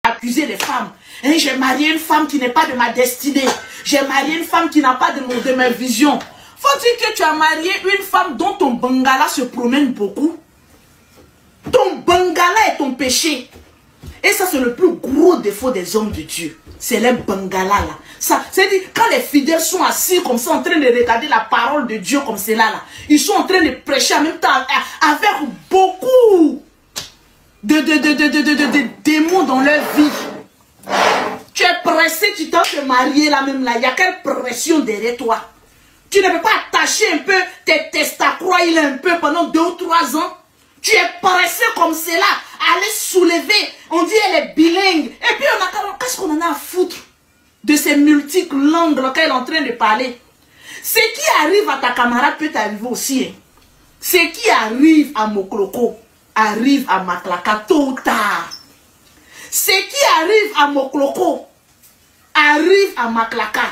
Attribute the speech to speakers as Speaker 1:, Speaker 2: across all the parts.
Speaker 1: accuser les femmes. Hein, j'ai marié une femme qui n'est pas de ma destinée. J'ai marié une femme qui n'a pas de mes visions. Faut-il que tu as marié une femme dont ton bangala se promène beaucoup? Ton bangala est ton péché. Et ça, c'est le plus gros défaut des hommes de Dieu. C'est les bangalas là. Ça, c'est-à-dire, quand les fidèles sont assis comme ça, en train de regarder la parole de Dieu comme c'est là, ils sont en train de prêcher en même temps avec beaucoup de démons dans leur vie. Tu es pressé, tu t'en te marier là même là. Il y a quelle pression derrière toi? Tu ne peux pas attacher un peu tes testacroix, il est un peu pendant 2 ou 3 ans. Tu es pressé comme cela, aller soulever. On dit elle est bilingue. Et puis on a qu'est-ce qu'on en a à foutre de ces multiples langues qu'elle est en train de parler? Ce qui arrive à ta camarade peut t'arriver aussi. Hein. Ce qui arrive à Mokloko arrive à Maklaka tôt ou tard. Ce qui arrive à Mokloko arrive à Maklaka.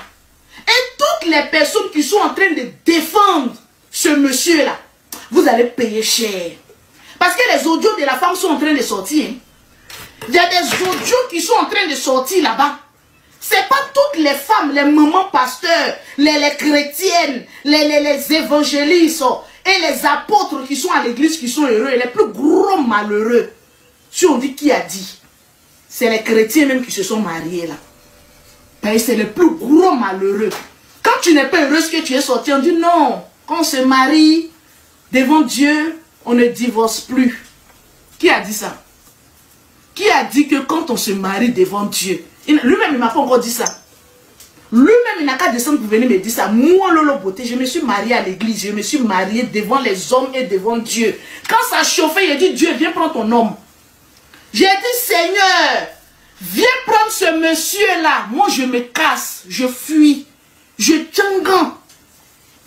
Speaker 1: Et toutes les personnes qui sont en train de défendre ce monsieur-là, vous allez payer cher. Parce que les audios de la femme sont en train de sortir. Hein. Il y a des audios qui sont en train de sortir là-bas. Ce n'est pas toutes les femmes, les mamans pasteurs, les chrétiennes, les évangélistes et les apôtres qui sont à l'église qui sont heureux. Les plus gros malheureux. Si on dit qui a dit, c'est les chrétiens même qui se sont mariés là. C'est le plus gros malheureux. Quand tu n'es pas heureuse que tu es sorti, on dit non. Quand on se marie devant Dieu, on ne divorce plus. Qui a dit ça? Qui a dit que quand on se marie devant Dieu, lui-même il m'a pas encore dit ça. Lui-même il n'a qu'à descendre pour venir me dire ça. Moi Lolo Beauté, je me suis mariée à l'église, je me suis mariée devant les hommes et devant Dieu. Quand ça chauffait, il a dit Dieu viens prendre ton homme. J'ai dit Seigneur, viens prendre ce monsieur là. Moi je me casse, je fuis, je tiens.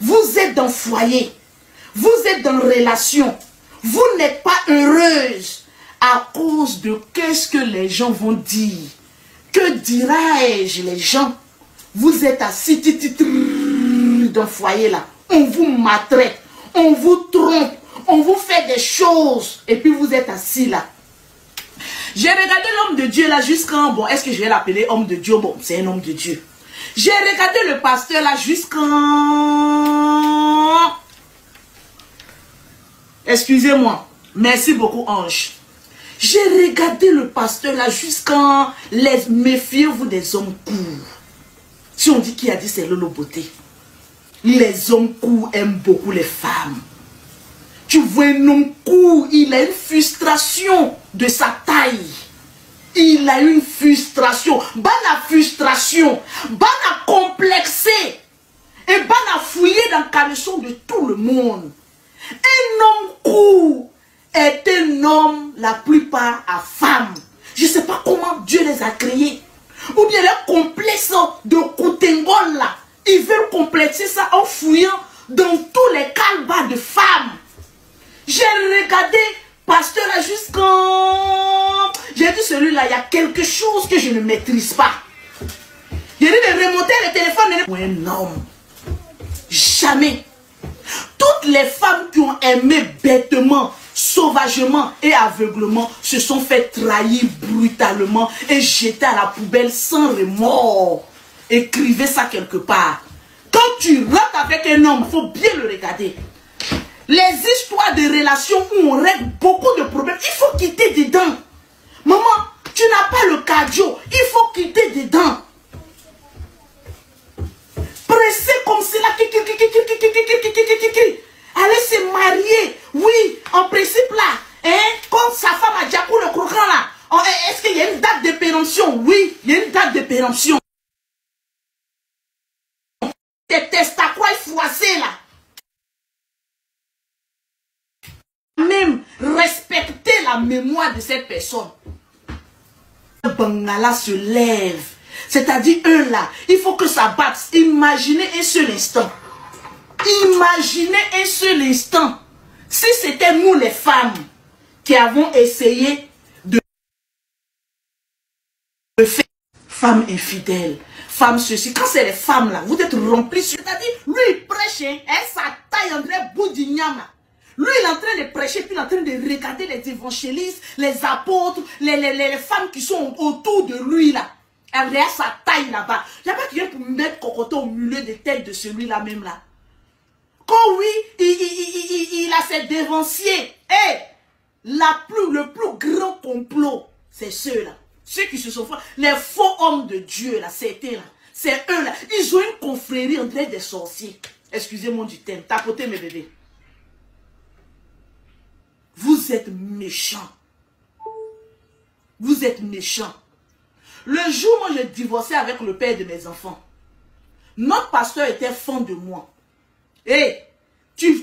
Speaker 1: Vous êtes dans le foyer. Vous êtes dans une relation. Vous n'êtes pas heureuse à cause de qu'est-ce que les gens vont dire. Que dirais-je les gens? Vous êtes assis dans le foyer là. On vous maltraite. On vous trompe. On vous fait des choses. Et puis vous êtes assis là. J'ai regardé l'homme de Dieu là jusqu'en... Bon, est-ce que je vais l'appeler homme de Dieu? Bon, c'est un homme de Dieu. J'ai regardé le pasteur là jusqu'en... Excusez-moi. Merci beaucoup, Ange. J'ai regardé le pasteur là jusqu'en... Méfiez-vous des hommes courts. Si on dit qui a dit c'est Lolo Beauté. Les hommes courts aiment beaucoup les femmes. Tu vois un homme court, il a une frustration de sa taille. Il a une frustration. Bana frustration. Bana complexé. Et bana fouillé dans le caleçon de tout le monde. Un homme court est un homme la plupart à femme. Je ne sais pas comment Dieu les a créés. Ou bien le complexe de Koutengol là. Ils veulent complexer ça en fouillant dans tous les calbas de femmes. J'ai regardé pasteur là jusqu'en... J'ai dit celui-là, il y a quelque chose que je ne maîtrise pas. J'ai dit de remonter le téléphone. Pour un homme. Jamais. Toutes les femmes qui ont aimé bêtement, sauvagement et aveuglement se sont fait trahir brutalement et jeter à la poubelle sans remords. Écrivez ça quelque part. Quand tu rentres avec un homme, il faut bien le regarder. Les histoires de relations où on règle beaucoup de problèmes, il faut quitter dedans. Maman, tu n'as pas le cardio, il faut quitter dedans. Pressé comme cela, allez se marier, oui, en principe là, hein, comme sa femme a déjà pour le croquant là, est-ce qu'il y a une date de péremption? Oui, il y a une date de péremption. Tes testacroix froissés là. Même respecter la mémoire de cette personne. Le Bangala se lève. C'est-à-dire eux là, il faut que ça batte. Imaginez un seul instant. Imaginez un seul instant. Si c'était nous les femmes qui avons essayé de faire femmes infidèles, femmes ceci. Quand c'est les femmes là, vous êtes remplis. C'est-à-dire, lui il prêche, hein, sa taille André Boudignam là. Lui, il est en train de prêcher, puis il est en train de regarder les évangélistes, les apôtres, les femmes qui sont autour de lui, là. Elle regarde sa taille là-bas. Il n'y a pas quelqu'un pour mettre cocoton au milieu des têtes de celui-là même, là. Quand oui, il a ses dévanciers. Et le plus grand complot, c'est ceux-là. Ceux qui se sont fait, les faux hommes de Dieu, là, c'était là. C'est eux, là. Ils ont une confrérie entre des sorciers. Excusez-moi du thème. Tapotez mes bébés. Vous êtes méchants. Vous êtes méchants. Le jour où j'ai divorcé avec le père de mes enfants, notre pasteur était fan de moi. Et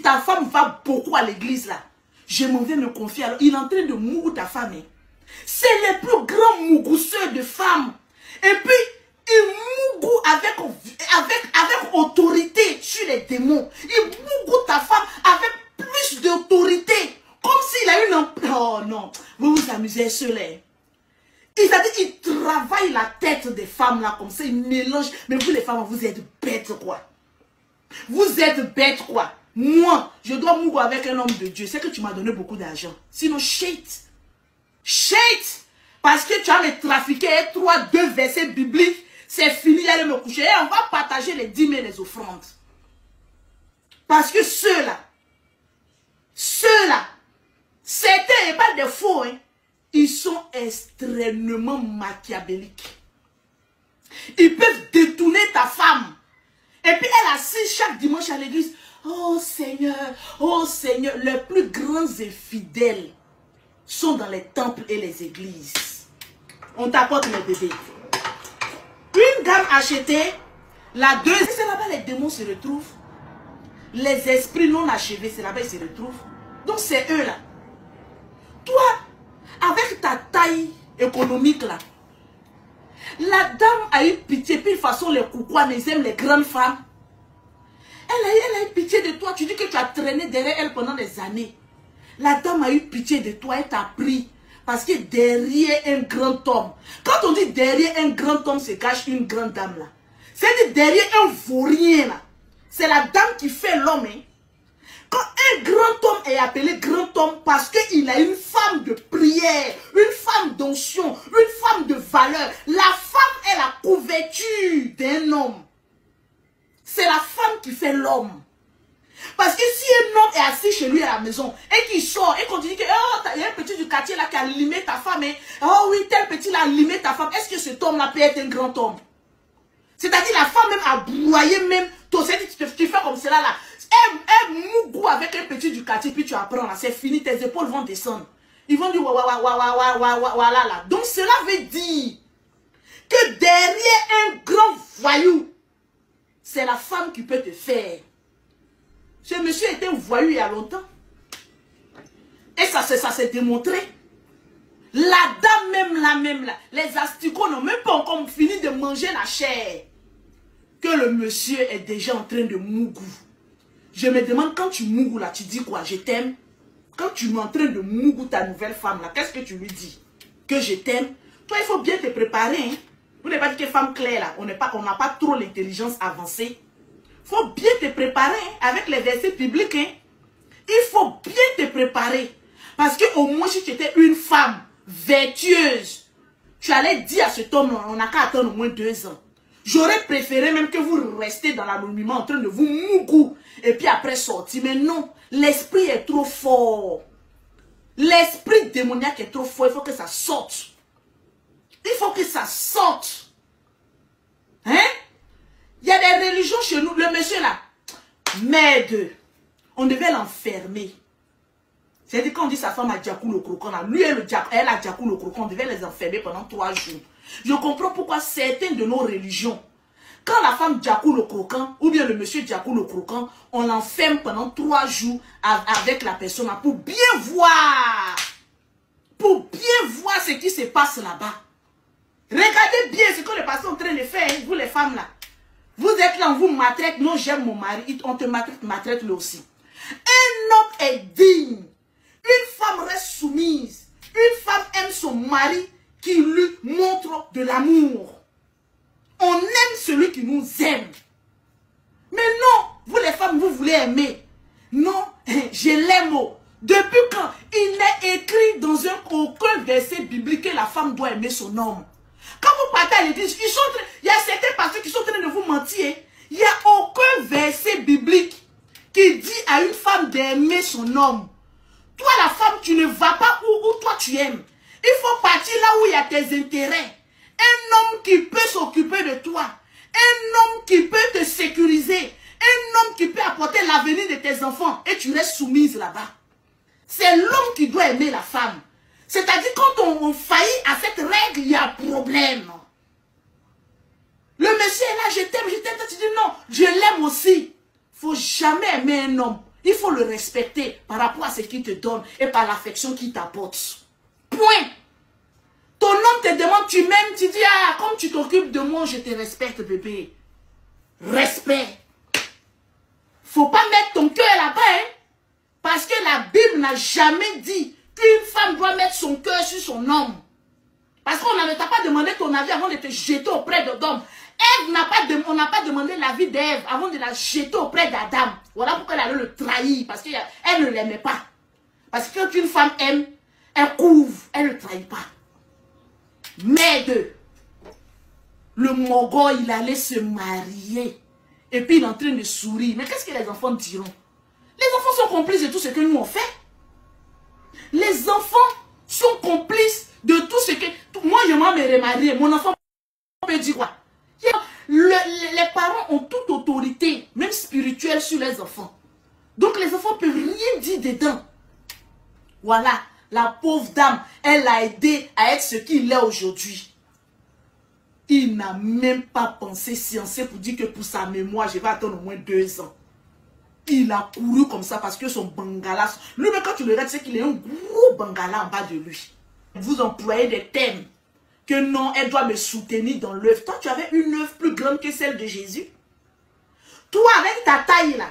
Speaker 1: ta femme va beaucoup à l'église là. Je m'en vais me confier. Alors, il est en train de mourir ta femme. Hein. C'est les plus grands mougousseurs de femmes. Et puis, il mougoue avec autorité sur les démons. Il mougoue ta femme avec plus d'autorité. Comme s'il a une... Oh non, vous vous amusez seul. Il travaille la tête des femmes là comme ça, il mélange. Mais vous les femmes, vous êtes bêtes quoi. Vous êtes bêtes quoi. Moi, je dois mourir avec un homme de Dieu. C'est que tu m'as donné beaucoup d'argent. Sinon, shit. Shit. Parce que tu as me trafiqué 2 versets bibliques. C'est fini, allez me coucher. Et on va partager les dîmes et les offrandes. Parce que ceux-là, certains et pas des faux, hein, ils sont extrêmement machiavéliques. Ils peuvent détourner ta femme. Et puis elle assise chaque dimanche à l'église. Oh Seigneur, les plus grands infidèles sont dans les temples et les églises. On t'apporte mes bébés. Une dame achetée, la deuxième, c'est là-bas les démons se retrouvent. Les esprits non achevés, c'est là-bas ils se retrouvent. Donc c'est eux là. Toi, avec ta taille économique là, la dame a eu pitié, puis de toute façon les coucouans, ils aiment les grandes femmes. Elle a eu pitié de toi, tu dis que tu as traîné derrière elle pendant des années. La dame a eu pitié de toi, elle t'a pris. Parce que derrière un grand homme, quand on dit derrière un grand homme se cache une grande dame là, c'est derrière un vaurien là, c'est la dame qui fait l'homme. Hein. Quand un grand homme est appelé grand homme parce qu'il a une femme de prière, une femme d'onction, une femme de valeur, la femme est la couverture d'un homme. C'est la femme qui fait l'homme. Parce que si un homme est assis chez lui à la maison et qu'il sort et qu'on dit que oh, il y a un petit du quartier là qui a limé ta femme, hein. Oh oui, tel petit là a limé ta femme, est-ce que cet homme là peut être un grand homme? C'est-à-dire la femme même a broyé même, tu fais comme cela là. Elle mougou avec un petit du quartier, puis tu apprends là, c'est fini, tes épaules vont descendre. Ils vont dire voilà là. Donc cela veut dire que derrière un grand voyou, c'est la femme qui peut te faire. Ce monsieur était un voyou il y a longtemps. Et ça s'est démontré. La dame même là, les asticots n'ont même pas encore fini de manger la chair. Que le monsieur est déjà en train de mougou. Je me demande, quand tu mougou là, tu dis quoi? Je t'aime. Quand tu es en train de mougou ta nouvelle femme là, qu'est-ce que tu lui dis? Que je t'aime. Toi, il faut bien te préparer. Hein? Vous n'avez pas dit que femme claire là, on n'a pas trop l'intelligence avancée. Il faut bien te préparer hein, avec les versets bibliques. Hein. Il faut bien te préparer. Parce que au moins, si tu étais une femme vertueuse, tu allais dire à cet homme, on n'a qu'à attendre au moins 2 ans. J'aurais préféré même que vous restiez dans l'anonymat en train de vous mougou et puis après sortir. Mais non, l'esprit est trop fort. L'esprit démoniaque est trop fort. Il faut que ça sorte. Il faut que ça sorte. Hein? Il y a des religions chez nous. Le monsieur là, merde, on devait l'enfermer. C'est-à-dire quand on dit sa femme a Djakou le croquant, là, lui elle a Djakou le croquant, on devait les enfermer pendant 3 jours. Je comprends pourquoi certaines de nos religions, quand la femme Djakou le croquant, ou bien le monsieur Djakou le croquant, on l'enferme pendant 3 jours avec la personne là, pour bien voir. Pour bien voir ce qui se passe là-bas. Regardez bien ce que le pasteur est en train de faire, vous les femmes là. Vous êtes là, on vous maltraite, non j'aime mon mari, on te maltraite lui aussi. Un homme est digne. Une femme reste soumise. Une femme aime son mari qui lui montre de l'amour. On aime celui qui nous aime. Mais non, vous les femmes, vous voulez aimer. Non, je l'aime. Depuis quand il n'est écrit dans aucun verset biblique que la femme doit aimer son homme. Quand vous partez à l'église, il y a certains pasteurs qui sont en train de vous mentir. Il n'y a aucun verset biblique qui dit à une femme d'aimer son homme. Toi, la femme, tu ne vas pas où toi tu aimes. Il faut partir là où il y a tes intérêts. Un homme qui peut s'occuper de toi. Un homme qui peut te sécuriser. Un homme qui peut apporter l'avenir de tes enfants. Et tu restes soumise là-bas. C'est l'homme qui doit aimer la femme. C'est-à-dire quand on faillit à cette règle, il y a problème. Le monsieur est là, je t'aime, tu dis non, je l'aime aussi. Il ne faut jamais aimer un homme. Il faut le respecter par rapport à ce qu'il te donne et par l'affection qu'il t'apporte. Point. Ton homme te demande, tu m'aimes, tu dis, ah, comme tu t'occupes de moi, je te respecte, bébé. Respect. Faut pas mettre ton cœur là-bas, hein. Parce que la Bible n'a jamais dit qu'une femme doit mettre son cœur sur son homme. Parce qu'on ne t'a pas demandé ton avis avant de te jeter auprès d'Adam. On n'a pas demandé l'avis d'Ève avant de la jeter auprès d'Adam. Voilà pourquoi elle allait le trahir. Parce qu'elle ne l'aimait pas. Parce que quand une femme aime, elle couvre, elle ne trahit pas. Mais le mogol, il allait se marier. Et puis il est en train de sourire. Mais qu'est-ce que les enfants diront? Les enfants sont complices de tout ce que nous on fait. Les enfants sont complices de tout ce que... Moi, je m'en vais remarier. Mon enfant peut dire quoi? Les parents ont toute autorité, même spirituelle, sur les enfants. Donc les enfants ne peuvent rien dire dedans. Voilà, la pauvre dame, elle a aidé à être ce qu'il est aujourd'hui. Il n'a même pas pensé sciencer pour dire que pour sa mémoire, je vais attendre au moins 2 ans. Il a couru comme ça parce que son bangala... Lui-même, quand tu le regardes, c'est qu'il a un gros bangala en bas de lui. Vous employez des thèmes que non, elle doit me soutenir dans l'œuvre. Toi, tu avais une œuvre plus grande que celle de Jésus. Toi, avec ta taille là,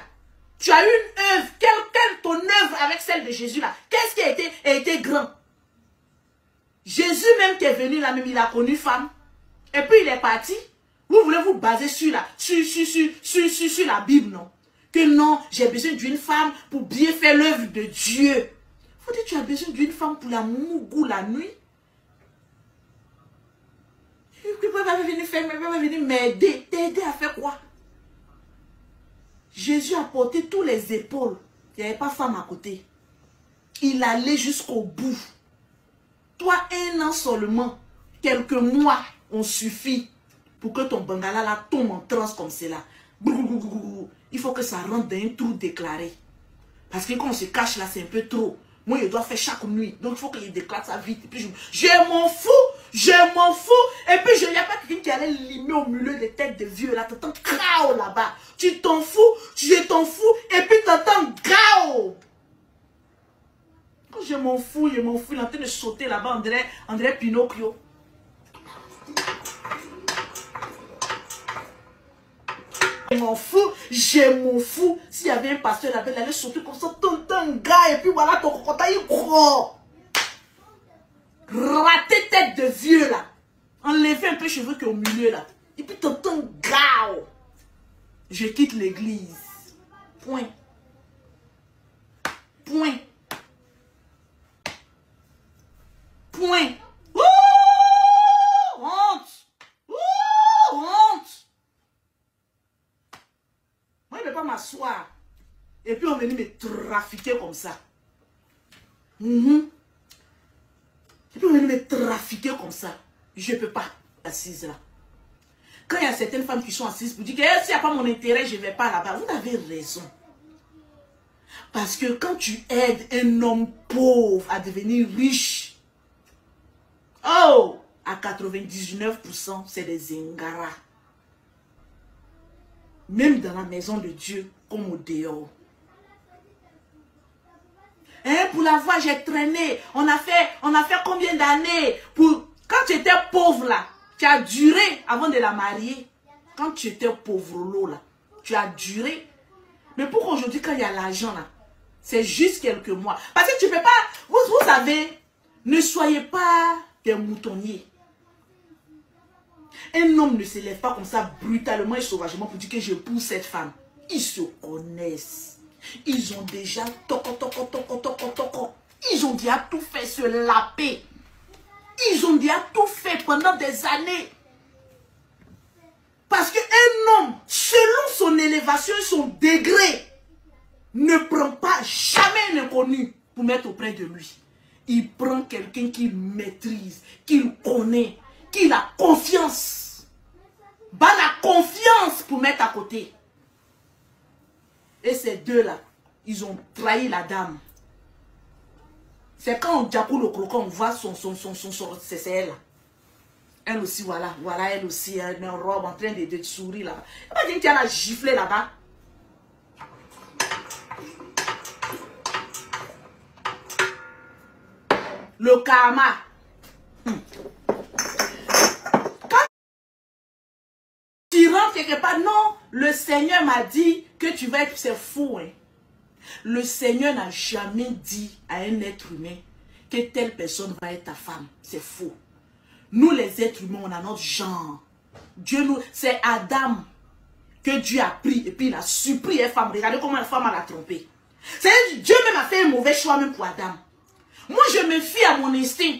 Speaker 1: tu as une œuvre. Quelle ton œuvre avec celle de Jésus là? Qu'est-ce qui a été grand? Jésus même qui est venu là, même il a connu femme. Et puis il est parti. Vous voulez vous baser sur la Bible, non? Que non, j'ai besoin d'une femme pour bien faire l'œuvre de Dieu. Faut dire, tu as besoin d'une femme pour la mougou la nuit. Elle va venir m'aider. T'aider à faire quoi? Jésus a porté tous les épaules. Il n'y avait pas femme à côté. Il allait jusqu'au bout. Toi, 1 an seulement, quelques mois ont suffi pour que ton bangala là tombe en transe comme cela. Il faut que ça rentre dans un trou déclaré. Parce que quand on se cache là, c'est un peu trop. Moi, je dois faire chaque nuit. Donc, il faut qu'il déclare ça vite. Et puis, je m'en fous. Je m'en fous. Et puis, il n'y a pas quelqu'un qui allait limer au milieu des têtes de vieux là. Tu entends gao là-bas. Tu t'en fous. Je t'en fous. Et puis, tu entends gao. Quand je m'en fous, il est en train de sauter là-bas. André Pinocchio. Je m'en fous. S'il y avait un pasteur là-bas, il allait sauter comme ça, ton gars, et puis voilà, ton cocotin, il gros. Raté tête de vieux là. Enlever un peu les cheveux qui est au milieu là. Et puis t'entends gao. Je quitte l'église. Point. Point. Point. Ouh, honte. Ouh, honte. Moi, je ne vais pas m'asseoir. Et puis, on venait me trafiquer comme ça. Et puis, on venait me trafiquer comme ça. Je ne peux pas, assise là. Quand il y a certaines femmes qui sont assises pour dire que s'il n'y a pas mon intérêt, je ne vais pas là-bas. Vous avez raison. Parce que quand tu aides un homme pauvre à devenir riche, oh, à 99%, c'est des ingrats. Même dans la maison de Dieu, comme au dehors. Hein, pour la voix, j'ai traîné. On a fait combien d'années pour... Quand tu étais pauvre là, tu as duré avant de la marier. Quand tu étais pauvre là, tu as duré. Mais pourquoi aujourd'hui, quand il y a l'argent là, c'est juste quelques mois. Parce que tu ne peux pas... Vous savez, ne soyez pas des moutonniers. Un homme ne se lève pas comme ça brutalement et sauvagement pour dire que je pousse cette femme. Ils se connaissent. Ils ont déjà ils ont déjà tout fait se laper. Ils ont déjà tout fait pendant des années. Parce qu'un homme, selon son élévation et son degré, ne prend pas jamais un inconnu pour mettre auprès de lui. Il prend quelqu'un qu'il maîtrise, qu'il connaît, qu'il a confiance. Bah, la confiance pour mettre à côté. Et ces deux-là, ils ont trahi la dame. C'est quand on jacoule le croquant, on voit c'est elle. Elle aussi, voilà, elle aussi, elle met en robe en train de sourire là-bas. Elle va dire qu'il y a la giflée là-bas. Le karma. Quand tu rentres quelque part, non, le Seigneur m'a dit que tu vas être, c'est fou, hein. Le Seigneur n'a jamais dit à un être humain que telle personne va être ta femme. C'est faux. Nous les êtres humains, on a notre genre. Dieu nous, c'est Adam que Dieu a pris et puis il a supprimé une femme. Regardez comment la femme l'a trompé. C'est Dieu même a fait un mauvais choix même pour Adam. Moi je me fie à mon instinct.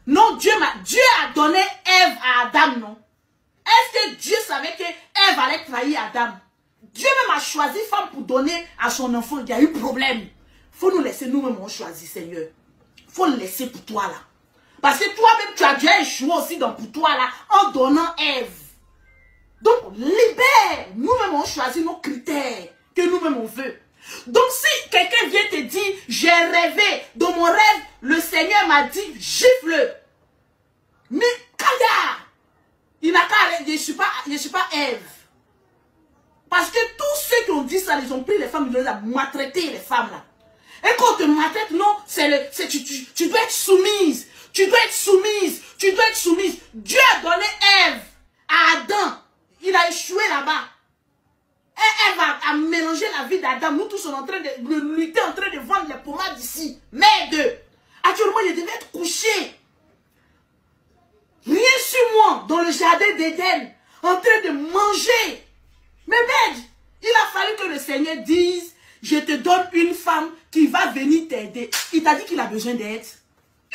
Speaker 1: Non, Dieu a donné Ève à Adam, non? Est-ce que Dieu savait que Ève allait trahir Adam? Dieu même a choisi femme pour donner à son enfant. Il y a eu problème. Faut nous laisser nous-mêmes on choisit, Seigneur. Faut le laisser pour toi là. Parce que toi-même tu as déjà échoué aussi dans pour toi là en donnant Ève. Donc libère. Nous-mêmes on choisit nos critères que nous-mêmes on veut. Donc si quelqu'un vient te dire j'ai rêvé, dans mon rêve le Seigneur m'a dit gifle. Mais Kada, il n'a qu'à je suis pas Ève. Parce que tous ceux qui ont dit ça, ils ont pris les femmes, ils les ont maltraité les femmes là. Et quand on te maltraite, non, tu dois être soumise. Tu dois être soumise. Tu dois être soumise. Dieu a donné Ève à Adam. Il a échoué là-bas. Et Ève a mélangé la vie d'Adam. Nous tous sommes en train de lutter, en train de vendre les pommades ici. Merde. Actuellement, il devait être couché. Rien sur moi, dans le jardin d'Éden, en train de manger. Mais merde, il a fallu que le Seigneur dise, je te donne une femme qui va venir t'aider. Il t'a dit qu'il a besoin d'aide.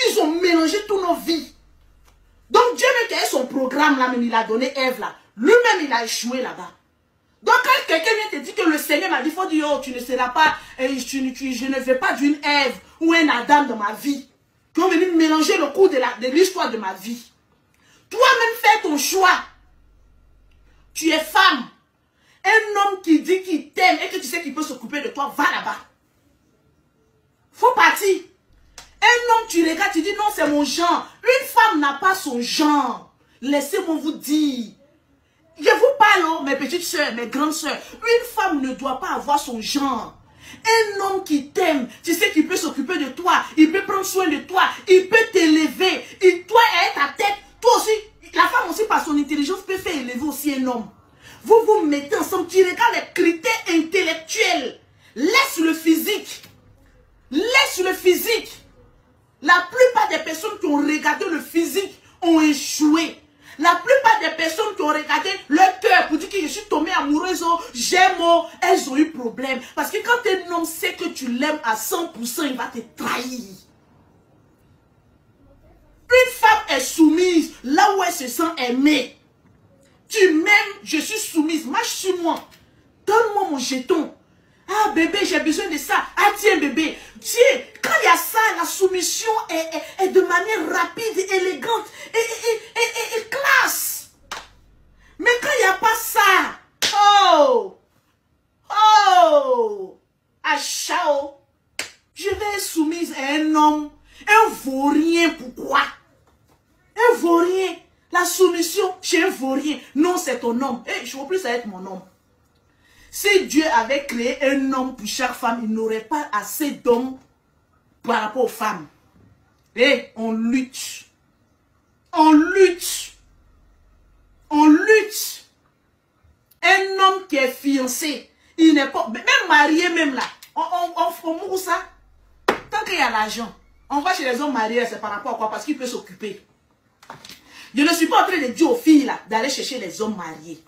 Speaker 1: Ils ont mélangé toutes nos vies. Donc Dieu même qui a son programme là, même il a donné Ève là. Lui-même il a échoué là-bas. Donc quand quelqu'un vient te dire que le Seigneur m'a dit, il faut dire, oh tu ne seras pas, je ne veux pas d'une Ève ou un Adam dans ma vie. Qui ont venu mélanger le cours de l'histoire de ma vie. Toi-même fais ton choix. Tu es femme. Un homme qui dit qu'il t'aime et que tu sais qu'il peut s'occuper de toi, va là-bas. Faut partir. Un homme, tu regardes, tu dis non, c'est mon genre. Une femme n'a pas son genre. Laissez-moi vous dire. Je vous parle, mes petites soeurs, mes grandes soeurs. Une femme ne doit pas avoir son genre. Un homme qui t'aime, tu sais qu'il peut s'occuper de toi. Il peut prendre soin de toi. Il peut t'élever. Toi, être ta tête. Toi aussi, la femme aussi, par son intelligence, peut faire élever aussi un homme. Vous vous mettez ensemble, tu regardes les critères intellectuels. Laisse le physique. Laisse le physique. La plupart des personnes qui ont regardé le physique ont échoué. La plupart des personnes qui ont regardé leur cœur pour dire que je suis tombée amoureuse, j'aime, elles ont eu problème. Parce que quand un homme sait que tu l'aimes à 100%, il va te trahir. Une femme est soumise là où elle se sent aimée. Tu m'aimes, je suis soumise, marche sur moi. Donne-moi mon jeton. Ah bébé, j'ai besoin de ça. Ah tiens bébé. Tiens, quand il y a ça, la soumission est de manière rapide, élégante et classe. Mais quand il n'y a pas ça, à chao, je vais être soumise à un homme, un vaurien, pourquoi? Un vaurien. La soumission chez un vaurien. Non, c'est ton homme. Et je veux plus ça être mon homme. Si Dieu avait créé un homme pour chaque femme, il n'aurait pas assez d'hommes par rapport aux femmes. Et on lutte. On lutte. On lutte. Un homme qui est fiancé, il n'est pas... Même marié, même là. On mourra ça. Tant qu'il y a l'argent. On va chez les hommes mariés, c'est par rapport à quoi? Parce qu'il peut s'occuper. Je ne suis pas en train de dire aux filles là d'aller chercher les hommes mariés.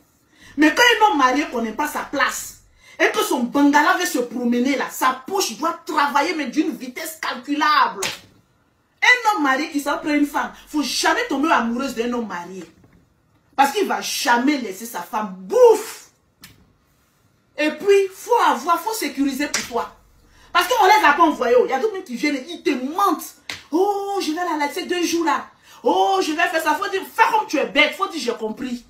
Speaker 1: Mais quand un homme marié ne connaît pas sa place, et que son bangala veut se promener là, sa poche doit travailler mais d'une vitesse calculable. Un homme marié qui s'en prend une femme, il ne faut jamais tomber amoureuse d'un homme marié. Parce qu'il ne va jamais laisser sa femme bouffe. Et puis, il faut sécuriser pour toi. Parce qu'on ne les a pas envoyés. Il y a d'autres gens qui viennent, ils te mentent. Oh, je vais la laisser 2 jours là. Oh, je vais faire ça. Il faut dire, fais comme tu es bête. Il faut dire, j'ai compris.